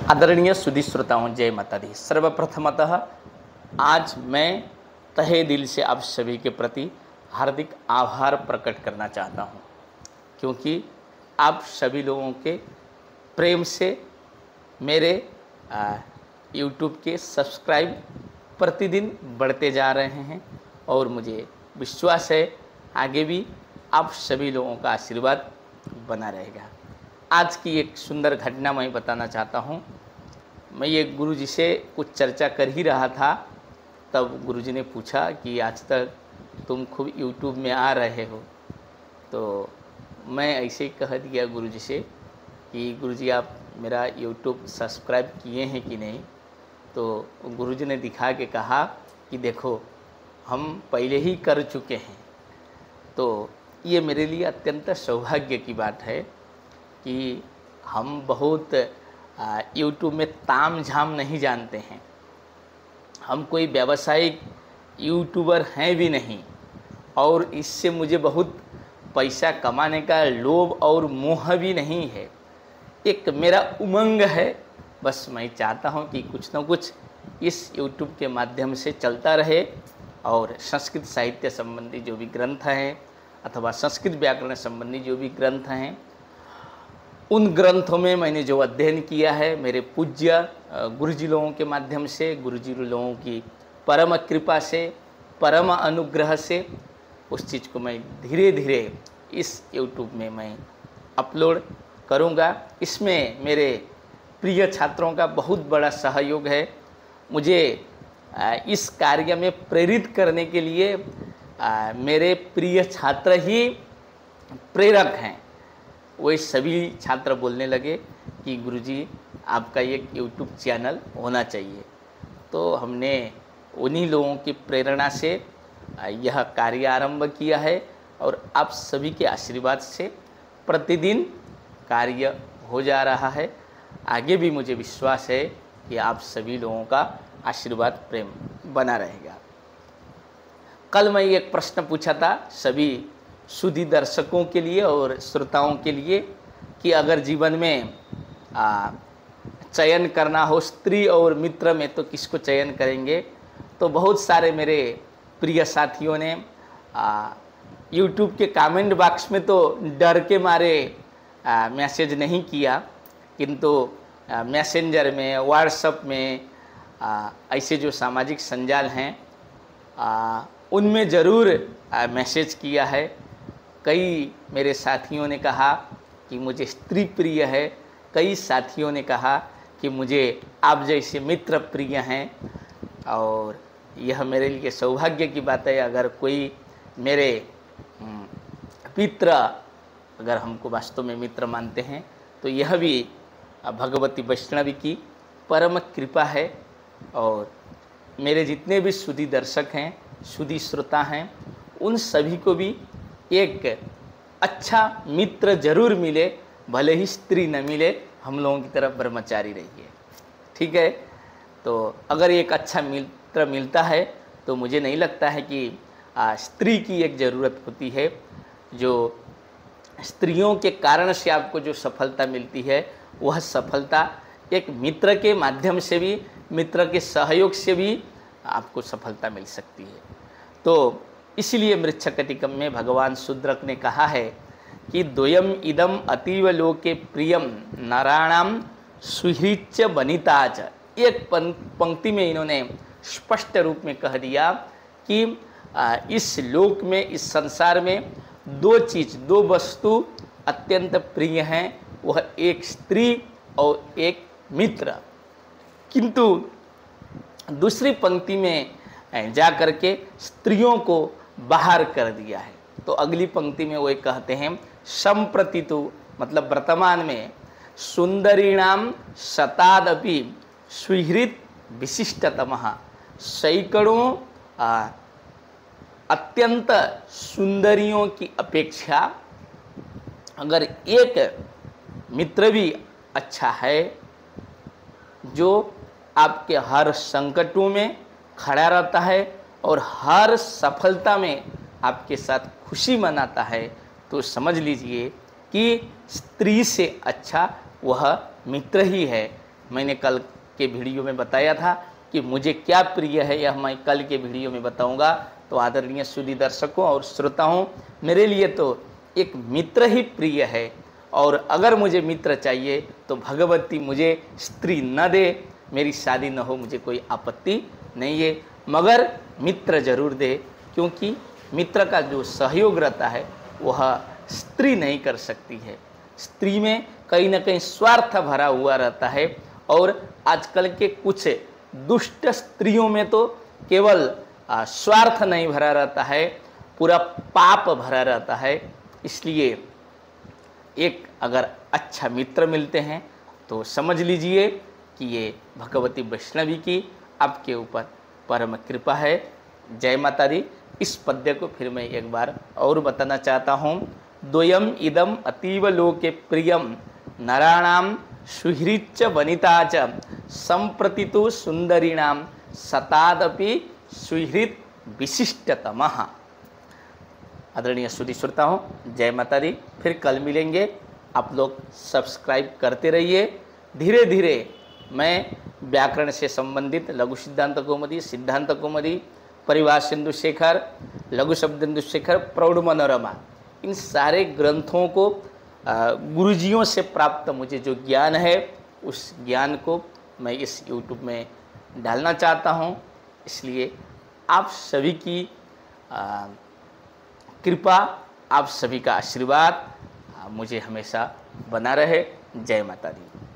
आदरणीय सुधी श्रोताओं, जय माता दी। सर्वप्रथमतः आज मैं तहे दिल से आप सभी के प्रति हार्दिक आभार प्रकट करना चाहता हूं, क्योंकि आप सभी लोगों के प्रेम से मेरे यूट्यूब के सब्सक्राइब प्रतिदिन बढ़ते जा रहे हैं और मुझे विश्वास है आगे भी आप सभी लोगों का आशीर्वाद बना रहेगा। आज की एक सुंदर घटना मैं बताना चाहता हूँ। मैं ये गुरुजी से कुछ चर्चा कर ही रहा था, तब गुरुजी ने पूछा कि आज तक तुम खूब यूट्यूब में आ रहे हो, तो मैं ऐसे ही कह दिया गुरुजी से कि गुरुजी आप मेरा यूट्यूब सब्सक्राइब किए हैं कि नहीं। तो गुरुजी ने दिखा के कहा कि देखो हम पहले ही कर चुके हैं। तो ये मेरे लिए अत्यंत सौभाग्य की बात है कि हम बहुत यूट्यूब में ताम झाम नहीं जानते हैं। हम कोई व्यावसायिक यूट्यूबर हैं भी नहीं और इससे मुझे बहुत पैसा कमाने का लोभ और मोह भी नहीं है। एक मेरा उमंग है, बस मैं चाहता हूं कि कुछ न कुछ इस यूट्यूब के माध्यम से चलता रहे और संस्कृत साहित्य संबंधी जो भी ग्रंथ हैं अथवा संस्कृत व्याकरण संबंधी जो भी ग्रंथ हैं, उन ग्रंथों में मैंने जो अध्ययन किया है मेरे पूज्य गुरुजी लोगों के माध्यम से, गुरुजी लोगों की परम कृपा से, परम अनुग्रह से, उस चीज़ को मैं धीरे धीरे इस यूट्यूब में मैं अपलोड करूँगा। इसमें मेरे प्रिय छात्रों का बहुत बड़ा सहयोग है। मुझे इस कार्य में प्रेरित करने के लिए मेरे प्रिय छात्र ही प्रेरक हैं। वही सभी छात्र बोलने लगे कि गुरुजी आपका एक यूट्यूब चैनल होना चाहिए। तो हमने उन्हीं लोगों की प्रेरणा से यह कार्य आरंभ किया है और आप सभी के आशीर्वाद से प्रतिदिन कार्य हो जा रहा है। आगे भी मुझे विश्वास है कि आप सभी लोगों का आशीर्वाद प्रेम बना रहेगा। कल मैं एक प्रश्न पूछा था सभी सुधी दर्शकों के लिए और श्रोताओं के लिए कि अगर जीवन में चयन करना हो स्त्री और मित्र में तो किसको चयन करेंगे। तो बहुत सारे मेरे प्रिय साथियों ने यूट्यूब के कमेंट बॉक्स में तो डर के मारे मैसेज नहीं किया, किंतु मैसेंजर में, व्हाट्सएप में, ऐसे जो सामाजिक संजाल हैं उनमें ज़रूर मैसेज किया है। कई मेरे साथियों ने कहा कि मुझे स्त्री प्रिय है, कई साथियों ने कहा कि मुझे आप जैसे मित्र प्रिय हैं। और यह मेरे लिए सौभाग्य की बात है। अगर कोई मेरे मित्र अगर हमको वास्तव में मित्र मानते हैं तो यह भी भगवती वैष्णवी की परम कृपा है। और मेरे जितने भी सुधी दर्शक हैं, सुधी श्रोता हैं, उन सभी को भी एक अच्छा मित्र जरूर मिले, भले ही स्त्री न मिले, हम लोगों की तरफ ब्रह्मचारी रहिए, ठीक है। तो अगर एक अच्छा मित्र मिलता है तो मुझे नहीं लगता है कि स्त्री की एक ज़रूरत होती है। जो स्त्रियों के कारण से आपको जो सफलता मिलती है वह सफलता एक मित्र के माध्यम से भी, मित्र के सहयोग से भी आपको सफलता मिल सकती है। तो इसलिए मृच्छकटिकम में भगवान शूद्रक ने कहा है कि द्वयम इदम अतीव लोके प्रियम नाराणाम सुहृच्च वनिताच। एक पंक्ति में इन्होंने स्पष्ट रूप में कह दिया कि इस लोक में, इस संसार में दो चीज़, दो वस्तु अत्यंत प्रिय हैं, वह एक स्त्री और एक मित्र। किंतु दूसरी पंक्ति में जा कर के स्त्रियों को बाहर कर दिया है। तो अगली पंक्ति में वो कहते हैं संप्रति तो मतलब वर्तमान में सुंदरीणाम शतादपि सुहृत विशिष्टतमः। सैकड़ों अत्यंत सुंदरियों की अपेक्षा अगर एक मित्र भी अच्छा है जो आपके हर संकटों में खड़ा रहता है और हर सफलता में आपके साथ खुशी मनाता है, तो समझ लीजिए कि स्त्री से अच्छा वह मित्र ही है। मैंने कल के वीडियो में बताया था कि मुझे क्या प्रिय है, यह मैं कल के वीडियो में बताऊंगा। तो आदरणीय सुधी दर्शकों और श्रोताओं, मेरे लिए तो एक मित्र ही प्रिय है, और अगर मुझे मित्र चाहिए तो भगवती मुझे स्त्री न दे, मेरी शादी न हो, मुझे कोई आपत्ति नहीं है, मगर मित्र जरूर दे, क्योंकि मित्र का जो सहयोग रहता है वह स्त्री नहीं कर सकती है। स्त्री में कहीं ना कहीं स्वार्थ भरा हुआ रहता है, और आजकल के कुछ दुष्ट स्त्रियों में तो केवल स्वार्थ नहीं भरा रहता है, पूरा पाप भरा रहता है। इसलिए एक अगर अच्छा मित्र मिलते हैं तो समझ लीजिए कि ये भगवती वैष्णवी की आपके ऊपर परम कृपा है। जय माता दी। इस पद्य को फिर मैं एक बार और बताना चाहता हूँ। द्वयम इदम अतीव लोके प्रियम नराणाम सुहृच्च वनिता च संप्रतितु सुंदरीणाम सतादपि सुहृत विशिष्टतमः। आदरणीय सुधी श्रोताओं, जय माता दी। फिर कल मिलेंगे। आप लोग सब्सक्राइब करते रहिए। धीरे धीरे मैं व्याकरण से संबंधित लघु सिद्धांत कौमुदी, सिद्धांत कौमुदी, परिभाषा सिंधु शेखर, लघु शब्देन्दु शेखर, प्रौढ़ मनोरमा, इन सारे ग्रंथों को गुरुजियों से प्राप्त मुझे जो ज्ञान है उस ज्ञान को मैं इस YouTube में डालना चाहता हूँ। इसलिए आप सभी की कृपा, आप सभी का आशीर्वाद मुझे हमेशा बना रहे। जय माता दी।